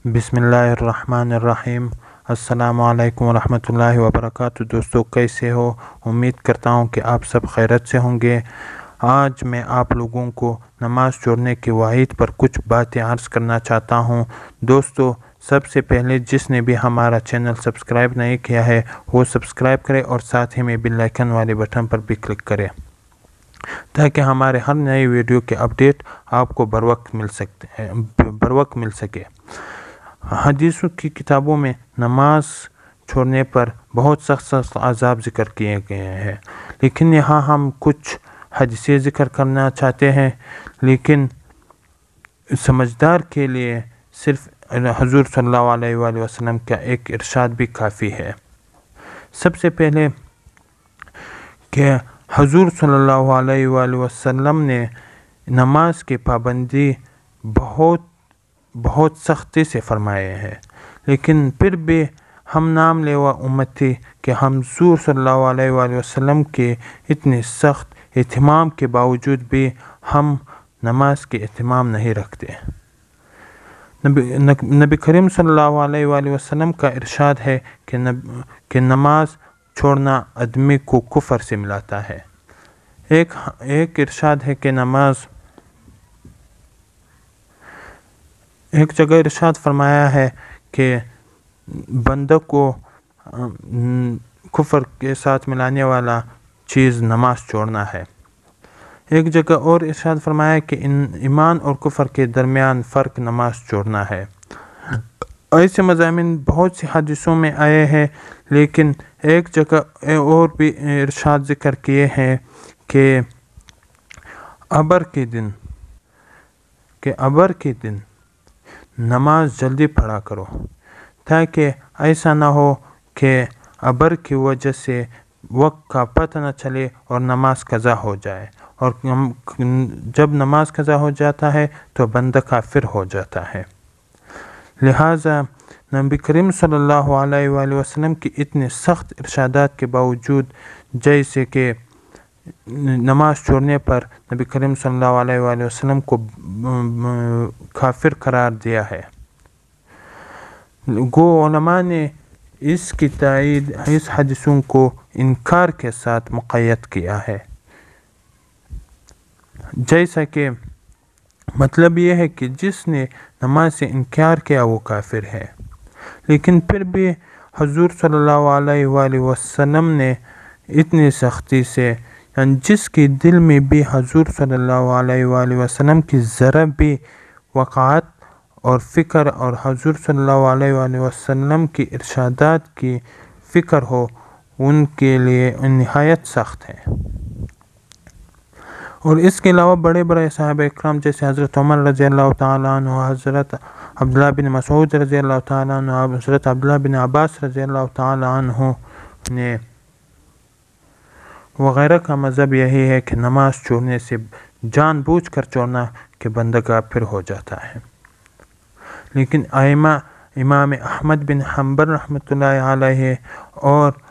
बिस्मिल्लाहिर्रहमानिर्रहीम। अस्सलामु अलैकुम वरहमतुल्लाहि वबरकातुहू। दोस्तों, कैसे हो? उम्मीद करता हूँ कि आप सब खैरियत से होंगे। आज मैं आप लोगों को नमाज़ छोड़ने के वाइद पर कुछ बातें अर्ज़ करना चाहता हूँ। दोस्तों, सबसे पहले जिसने भी हमारा चैनल सब्सक्राइब नहीं किया है वो सब्सक्राइब करे और साथ ही में बेल आइकन वाले बटन पर भी क्लिक करें ताकि हमारे हर नई वीडियो के अपडेट आपको बर वक्त मिल सके। हदीसों की किताबों में नमाज छोड़ने पर बहुत सख्त अज़ाब ज़िक्र किए गए हैं, लेकिन यहाँ हम कुछ हदीसें ज़िक्र करना चाहते हैं। लेकिन समझदार के लिए सिर्फ हुज़ूर सल्लल्लाहु अलैहि वसल्लम का एक इरशाद भी काफ़ी है। सबसे पहले कि हुज़ूर सल्लल्लाहु अलैहि वसल्लम ने नमाज की पाबंदी बहुत सख्ती से फरमाए हैं, लेकिन फिर भी हम नाम लेवा उम्मती कि हम हुज़ूर सल्लल्लाहु अलैहि वसल्लम के इतने सख्त एहतमाम के बावजूद भी हम नमाज के एहतमाम नहीं रखते। नबी करीम सल्लल्लाहु अलैहि वसल्लम का इरशाद है कि नमाज छोड़ना आदमी को कुफर से मिलाता है। एक इरशाद है कि एक जगह इरशाद फरमाया है कि बंदे को कुफर के साथ मिलाने वाला चीज़ नमाज छोड़ना है। एक जगह और इरशाद फरमाया कि ईमान और कुफर के दरमियान फ़र्क नमाज छोड़ना है। ऐसे मज़ामिन बहुत सी हदीसों में आए हैं, लेकिन एक जगह और भी इरशाद ज़िक्र किए हैं कि अबर के दिन नमाज जल्दी पढ़ा करो, ताकि ऐसा ना हो कि अबर की वजह से वक्त का पता न चले और नमाज कज़ा हो जाए, और जब नमाज कज़ा हो जाता है तो बंदा काफिर हो जाता है। लिहाजा नबी करीम सल्लल्लाहु अलैहि वसल्लम की इतने सख्त इरशादात के बावजूद, जैसे कि नमाज छोड़ने पर नबी करीम सल्लल्लाहु अलैहि वसल्लम को काफिर करार दिया है। उलमा ने इसकी तायीद इस हदीसों को इनकार के साथ मुक़य्यद किया है, जैसा कि मतलब यह है कि जिसने नमाज से इनकार किया वो काफिर है। लेकिन फिर भी हुज़ूर सल्लल्लाहु अलैहि वसल्लम ने इतनी सख्ती से, जिसके दिल में भी हुज़ूर सल्लल्लाहु अलैहि वसल्लम की ज़रा भी वक़ात और फ़िक्र और हुज़ूर सल्लल्लाहु अलैहि वसल्लम की इरशादात की फ़िक्र हो, उनके लिए निहायत सख्त है। और इसके अलावा बड़े बड़े सहाबा इकराम जैसे हज़रत उमर रज़ियल्लाहु ताला अन्हु, हज़रत अब्दुल्लाह बिन मसूद रज़ियल्लाहु ताला अन्हु, हज़रत अब्दुल्लाह बिन अब्बास रज़ियल्लाहु ताला अन्हु ने वगैरह का मज़हब यही है कि नमाज छोड़ने से जानबूझकर छोड़ना कि बंदा काफिर हो जाता है। लेकिन इमाम अहमद बिन हम्बल रहमतुल्लाहि अलैहि और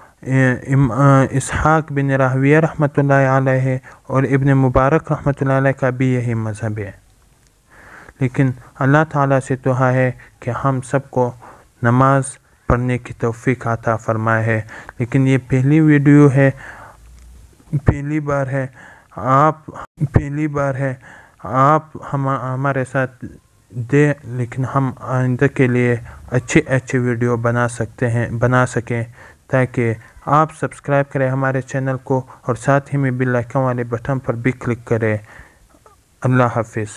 इसहाक बिन राहविया रहमतुल्लाहि अलैहि और इब्न मुबारक रहमतुल्लाहि अलैहि का भी यही मज़हब है। लेकिन अल्लाह ताला से दुआ है कि हम सबको नमाज पढ़ने की तौफीक अता फरमाए है। लेकिन ये पहली बार है आप हमारे साथ दे, लेकिन हम आइंदा के लिए अच्छे वीडियो बना सकें, ताकि आप सब्सक्राइब करें हमारे चैनल को और साथ ही में बेल आइकन वाले बटन पर भी क्लिक करें। अल्लाह हाफिज़।